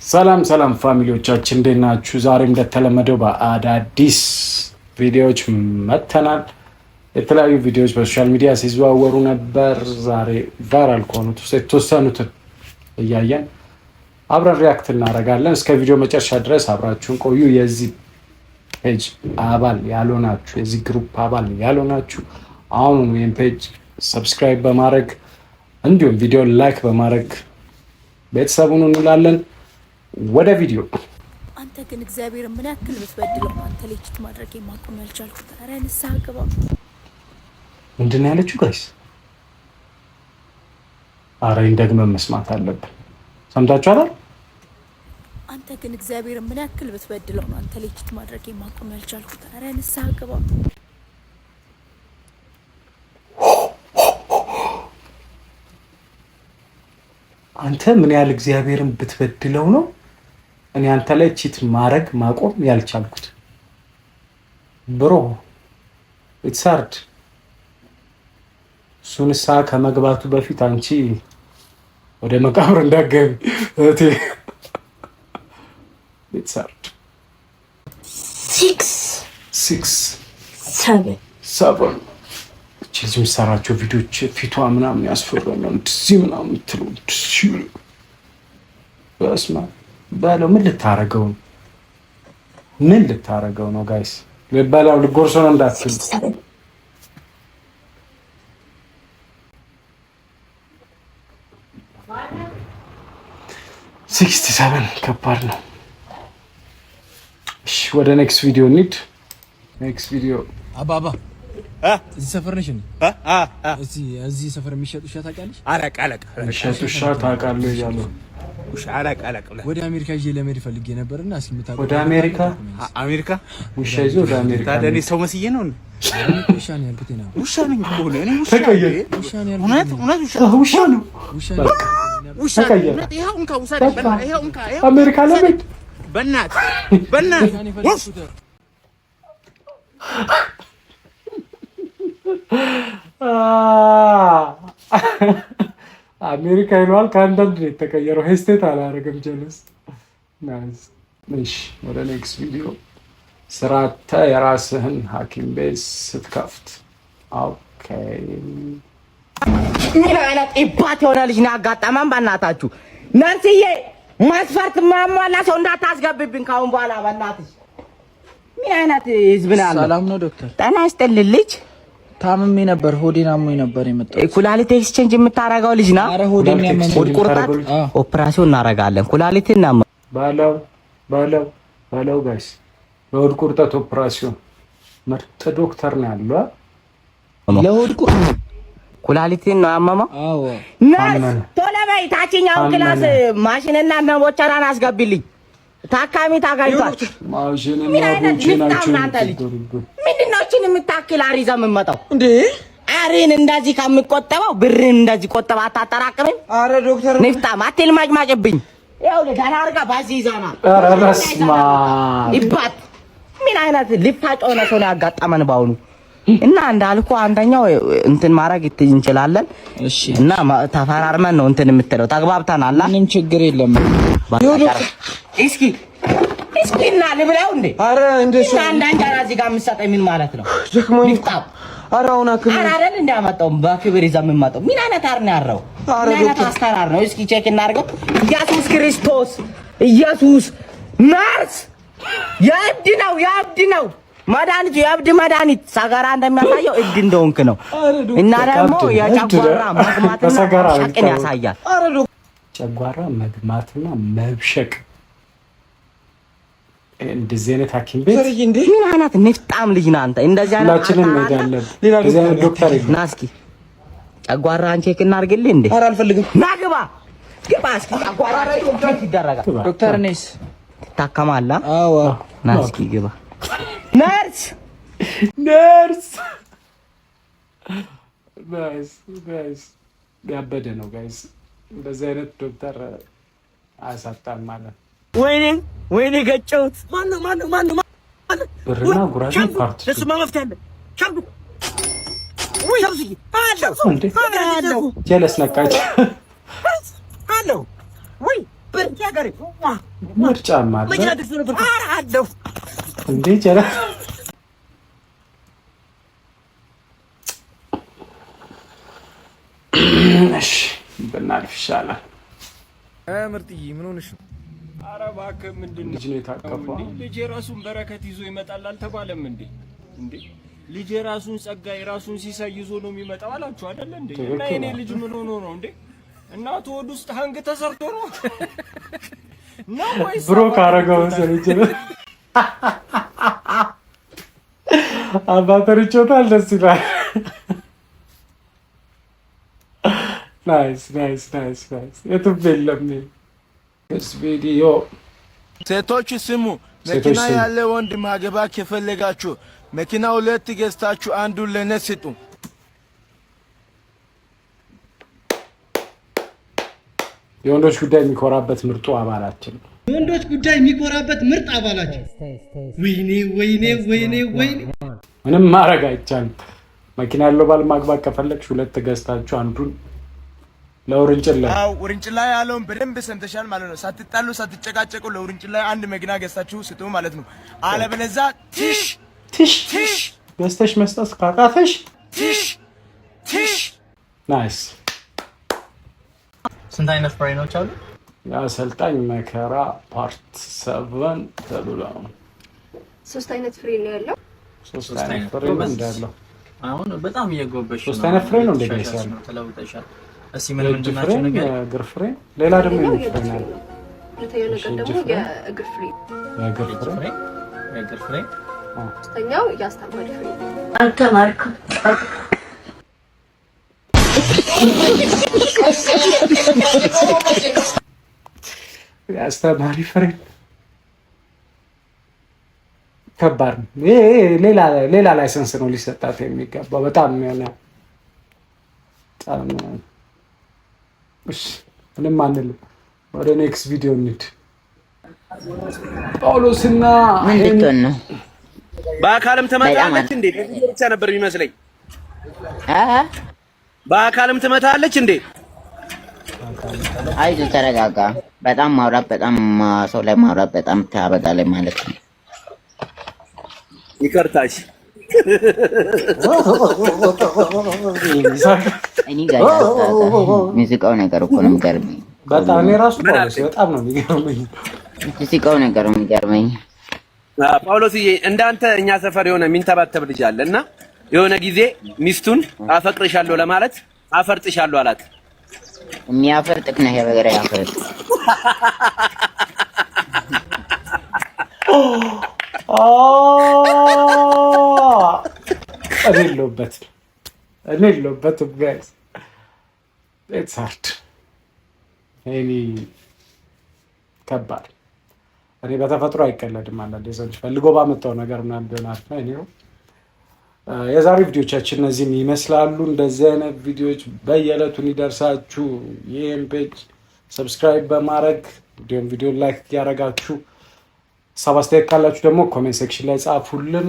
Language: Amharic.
ሰላም ፋሚሊዎቻችን እንዴት ናችሁ? ዛሬም እንደተለመደው በአዳዲስ ቪዲዮዎች መተናል። የተለያዩ ቪዲዮዎች በሶሻል ሚዲያ ሲዘዋወሩ ነበር። ዛሬ ቫይራል ከሆኑት ውስጥ የተወሰኑትን እያየን አብረን ሪያክት እናደርጋለን። እስከ ቪዲዮ መጨረሻ ድረስ አብራችሁን ቆዩ። የዚህ ፔጅ አባል ያልሆናችሁ፣ የዚህ ግሩፕ አባል ያልሆናችሁ አሁን ይህን ፔጅ ሰብስክራይብ በማድረግ እንዲሁም ቪዲዮ ላይክ በማድረግ ቤተሰቡን እንላለን። ወደ ቪዲዮ። አንተ ግን እግዚአብሔር ምን ያክል ብትበድለው አንተ ልጅት ማድረግ የማቆም ያልቻልኩት። ኧረ ንስሐ ግባ። ምንድን ነው ያለችው ጋይስ? ኧረ እንደግመን መስማት አለብን። ሰምታችኋል? አንተ ግን እግዚአብሔር ምን ያክል ብትበድለው አንተ ልጅት ማድረግ የማቆም ያልቻልኩት። ኧረ ንስሐ ግባ። አንተ ምን ያህል እግዚአብሔርን ብትበድለው ነው እኔ አንተ ላይ ቺት ማድረግ ማቆም ያልቻልኩት? ብሮ ኢትስ ሃርድ። ሱንሳ ከመግባቱ በፊት አንቺ ወደ መቃብር እንዳገቢ እቴ። ኢትስ ሃርድ። 6 7 እቺ ሰራቸው ቪዲዮች ፊቷ ምናምን ያስፈራኛል። እንደዚህ ምናምን ትሉ በስማ ባለው ምን ልታረገው ነው ጋይስ? ለባላው ልጎርሶ ነው እንዳትል። 67 ከባድ ነው። እሺ ወደ ኔክስት ቪዲዮ እንሂድ። ኔክስት ቪዲዮ አባባ እዚህ ሰፈር ነሽ እንዴ? እዚህ ሰፈር የሚሸጥ ውሻ ታውቂያለሽ? አለቃ የሚሸጥ ውሻ ታውቃለህ እያሉ ውሻ አለቃ ወደ አሜሪካ ይዤ ለመሄድ ፈልጌ ነበርና እስኪ የምታውቀው ወደ አሜሪካ ውሻ ይዞ ወደ አሜሪካ ታዲያ እኔ ሰው መስዬ ነው ውሻ ነው ያልኩት ነው። ውሻ ነኝ እኮ ነው እኔ ውሻ ነው ያልኩት። ውሻ ነው ውሻ ይሄው እንካ ውሰድ። ይሄው እንካ አሜሪካ ለመሄድ በእናት አሜሪካ ይሏል። ከአንዳንድ ነው የተቀየረው። ሄስቴት አላደረገም። ጀለስ ናይስ። እሺ ወደ ኔክስት ቪዲዮ። ስራተ የራስህን ሐኪም ቤት ስትከፍት። ኦኬ ምን አይነት ኢባት የሆነ ልጅ ነው ያጋጠመን? በእናታችሁ ናንሲዬ ማስፈርት ማሟላ ሰው እንዳታስገብብኝ ካሁን በኋላ በእናትሽ። ምን አይነት ህዝብ ነው ያለው? ሰላም ነው ዶክተር? ጤና ይስጥልኝ ልጅ። ታምሜ ነበር፣ ሆዴን አሞኝ ነበር የመጣሁት። ኩላሊት ኤክስቼንጅ የምታረጋው ልጅ ና? አረ ሆዴን ያመመኝ። ሆድ ቁርጠት ኦፕራሲዮን እናረጋለን። ኩላሊትና ባለው ጋይስ ለሆድ ቁርጠት ኦፕራሲዮን ምርጥ ዶክተር ነው ያለው። ለሆድ ቁርጠት ኩላሊትን ነው ያመመው? አዎ። ነርስ ቶሎ በይ ታችኛው ክላስ ማሽንና ነቦቻራን አስገቢልኝ። ታካሚ ታጋይቷል። ማሽንና ምንድነው እቺን የምታክል አሪዛ የምመጣው እንዴ? አሬን እንደዚህ ከምቆጠበው ብርን እንደዚህ ቆጠባ አታጠራቅምም? አረ ዶክተር ንፍጣም አትልማጭማጭብኝ። ያው ለዳና አርጋ ባዚ ይዛና። አረ በስማ ይባት ምን አይነት ልፋጭ ሆነ ሰው ነው ያጋጠመን ባሁኑ። እና እንዳልኩ አንደኛው እንትን ማድረግ እንችላለን። እሺ። እና ተፈራርመን ነው እንትን የምትለው ተግባብተናል። ምንም ችግር የለም። እስኪ እና ልብላው እንዴ? አረ እንደሱ አንዳንጃራ እዚህ ጋር የምትሰጠኝ ምን ማለት ነው? ይፍጣው። አረ አሁን አክም አይደል እንዳመጣው በክብር ይዛ የምመጣው ምን አይነት አር ነው ያረው? ምን አይነት አስተራር ነው? እስኪ ቼክ እናድርገው። ኢየሱስ ክርስቶስ ኢየሱስ ናርስ ያብድ ነው መድኃኒቱ የእብድ መድኃኒት ሰገራ እንደሚያሳየው እብድ እንደሆንክ ነው። እና ደግሞ የጨጓራ መግማትና መብሸቅን ያሳያል። ጨጓራ መግማትና መብሸቅ እንደዚህ አይነት ሐኪም ቤት ምን አይነት ንፍጣም ልጅ ነህ አንተ? እንደዚህ አይነት ሁላችንም እንሄዳለን። እንደዚህ አይነት ዶክተር ና እስኪ ጨጓራ ቼክ እናድርግልህ እንዴ? አረ አልፈልግም። ና ግባ እስኪ ጨጓራ ላይ ቼክ ይደረጋል። ዶክተር ነሽ ትታከማለህ? አዎ። ና እስኪ ግባ። ነርስ ያበደ ነው ጋይስ። እንደዚህ አይነት ዶክተር አያሳጣም ማለት። ወይኔ ገጨሁት። ማነው ብርና ጉራጌ ፓርት ለስማ መፍትሄ አለ። ቻሉ ጀለስ ነቃች አለው ወይ ብር ተናገሪ ምርጫ ማለት መኪና ድርሶ ነበር አራለሁ እንዴ ጀራ እሺ በእናትህ ይሻላል ምርጥዬ ምን ሆነሽ ነው ኧረ እባክህ ምንድን ነው ልጅ ነው የታቀፈው ልጅ የራሱን በረከት ይዞ ይመጣል አልተባለም እንዴ ልጅ የራሱን ጸጋ የራሱን ሲሳይ ይዞ ነው የሚመጣው አላችሁ አይደል እንዴ እና የኔ ልጅ ምን ሆኖ ነው እንዴ እናቱ ወድ ውስጥ ሀንግ ተሰርቶ ነው ወይስ ብሮ ካረጋው ሰልጅ ነው አባተርቾታል ደስ ይላል ናይስ የቱም የለም እስ ቪዲዮ ሴቶች ስሙ መኪና ያለ ወንድ ማገባ ከፈለጋችሁ መኪና ሁለት ገዝታችሁ አንዱን ለኔ ስጡ የወንዶች ጉዳይ የሚኮራበት ምርጡ አባላችን የወንዶች ጉዳይ የሚኮራበት ምርጥ አባላችን ወይኔ ምንም ማድረግ አይቻልም መኪና ያለው ባል ማግባት ከፈለግሽ ሁለት ገዝታችሁ አንዱን ለውርንጭላ ውርንጭላ ያለውን በደንብ ሰምተሻል ማለት ነው ሳትጣሉ ሳትጨቃጨቁ ለውርንጭላ አንድ መኪና ገዝታችሁ ስጡ ማለት ነው አለበለዚያ ቲሽ ገዝተሽ መስጠት ካቃተሽ ቲሽ ናይስ ስንት አይነት ፍሬኖች አሉ የአሰልጣኝ መከራ ፓርት 7 ተብሎ ሶስት አይነት ፍሬ ነው ያለው ሶስት አይነት ፍሬ ነው እንዳለው አሁን በጣም እየጎበሽ ነው ሶስት አይነት ፍሬ ነው እንደገሰለ ተለውጠሻል እሺ ምን ምንድናቸው ነገር እግር ፍሬ ሌላ ደግሞ ይፈናል ሁለተኛው ነገር ደግሞ የእግር ፍሬ የእግር ፍሬ ሶስተኛው የአስተማሪ ፍሬ አልተማርኩም የአስተማሪ ፍሬ ከባድ ሌላ ላይሰንስ ነው ሊሰጣት የሚገባው በጣም የሆነ እሺ ምንም አንልም ወደ ኔክስት ቪዲዮ እንሂድ ጳውሎስና ምንድን ነው በአካልም ተመታለች እንዴ ብቻ ነበር የሚመስለኝ በአካልም ተመታለች እንዴ አይዞህ ተረጋጋ በጣም ማውራት በጣም ሰው ላይ ማውራት በጣም ታበዛለህ ማለት ነው ይቅርታሽ እኔ ጋር ሙዚቃው ነገር እኮ ነው የሚገርመኝ በጣም እኔ ራሱ ጳውሎስ በጣም ነው የሚገርመኝ ሙዚቃው ነገር ነው የሚገርመኝ ጳውሎስዬ እንዳንተ እኛ ሰፈር የሆነ ሚንተባተብ ልጅ አለና የሆነ ጊዜ ሚስቱን አፈቅርሻለሁ ለማለት አፈርጥሻለሁ አላት የሚያፈርጥክ ነው የበገረ ያፈርጥ እኔ የለሁበትም ጋይስ ኢትስ ሃርድ እኔ ከባድ እኔ በተፈጥሮ አይቀለድም አንዳንዴ ሰዎች ፈልጎ ባመጣው ነገር ምናምን ቢሆናል ነው የዛሬ ቪዲዮቻችን እነዚህን ይመስላሉ እንደዚህ አይነት ቪዲዮዎች በየዕለቱ እንዲደርሳችሁ ይሄን ፔጅ ሰብስክራይብ በማድረግ ቪዲዮ ላይክ ያደርጋችሁ ሀሳብ አስተያየት ካላችሁ ደግሞ ኮሜንት ሴክሽን ላይ ጻፉልን